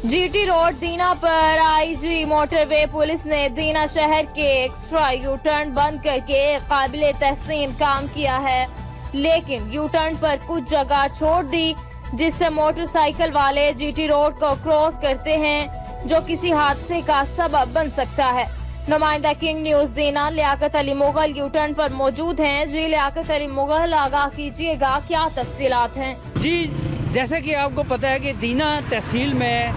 جی T road دینا پر آئی G motorway police نے دینا شہر کے ایکسٹرا یو ٹرن بند کر کے قابل تحسین کام کیا ہے، لیکن یو ٹرن پر کچھ جگہ چھوڑ دی جس سے موٹر سائیکل والے جی ٹی روڈ کو کراس کرتے ہیں، جو کسی حادثے کا سبب بن سکتا ہے۔ نمائندہ کنگ نیوز دینا لیاقت علی مغل یو ٹرن پر موجود ہیں۔ جی لیاقت علی مغل، آگاہ کیجیے گا، کیا تفصیلات ہیں؟ جی جیسا کہ آپ کو پتہ ہے کہ دینا تحصیل میں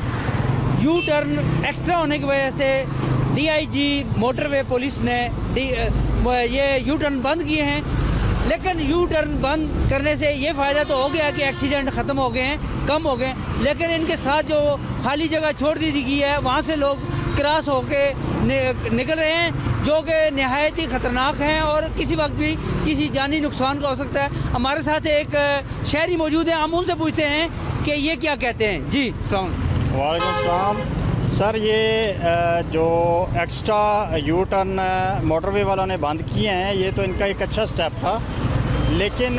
یو ٹرن ایکسٹرا ہونے کی وجہ سے D I G motorway police نے یہ یو ٹرن بند کیے ہیں، لیکن یو ٹرن بند کرنے سے یہ فائدہ تو ہو گیا کہ ایکسیڈنٹ ختم ہو گئے ہیں، کم ہو گئے ہیں، لیکن ان کے ساتھ جو خالی جگہ چھوڑ دی گئی ہے وہاں سے لوگ کراس ہو کے نکل رہے ہیں، جو کہ نہایت ہی خطرناک ہیں اور کسی وقت بھی کسی جانی نقصان کا ہو سکتا ہے۔ ہمارے ساتھ ایک شہری موجود ہیں، ہم ان سے پوچھتے ہیں کہ یہ کیا کہتے ہیں۔ جی السلام علیکم۔ وعلیکم السلام سر، یہ جو ایکسٹرا یو ٹرن موٹر وے والوں نے بند کیے ہیں، یہ تو ان کا ایک اچھا سٹیپ تھا، لیکن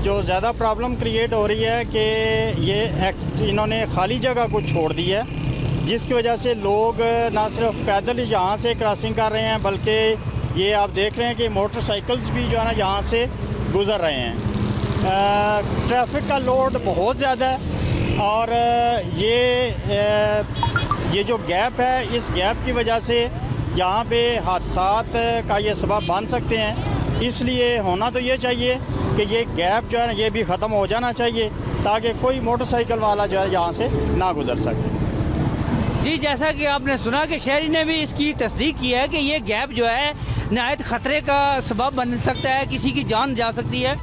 جو زیادہ پرابلم کریٹ ہو رہی ہے کہ یہ انہوں نے خالی جگہ کو چھوڑ دی ہے، جس کی وجہ سے لوگ نہ صرف پیدل یہاں سے کراسنگ کر رہے ہیں بلکہ یہ آپ دیکھ رہے ہیں کہ موٹر سائیکلز بھی جو ہے نا یہاں سے گزر رہے ہیں۔ ٹریفک کا لوڈ بہت زیادہ ہے اور یہ جو گیپ ہے، اس گیپ کی وجہ سے یہاں پہ حادثات کا یہ سبب بن سکتے ہیں۔ اس لیے ہونا تو یہ چاہیے کہ یہ گیپ جو ہے نا یہ بھی ختم ہو جانا چاہیے تاکہ کوئی موٹر سائیکل والا جو ہے یہاں سے نہ گزر سکے۔ جی جیسا کہ آپ نے سنا کہ شہری نے بھی اس کی تصدیق کی ہے کہ یہ گیپ جو ہے نہایت خطرے کا سبب بن سکتا ہے، کسی کی جان جا سکتی ہے۔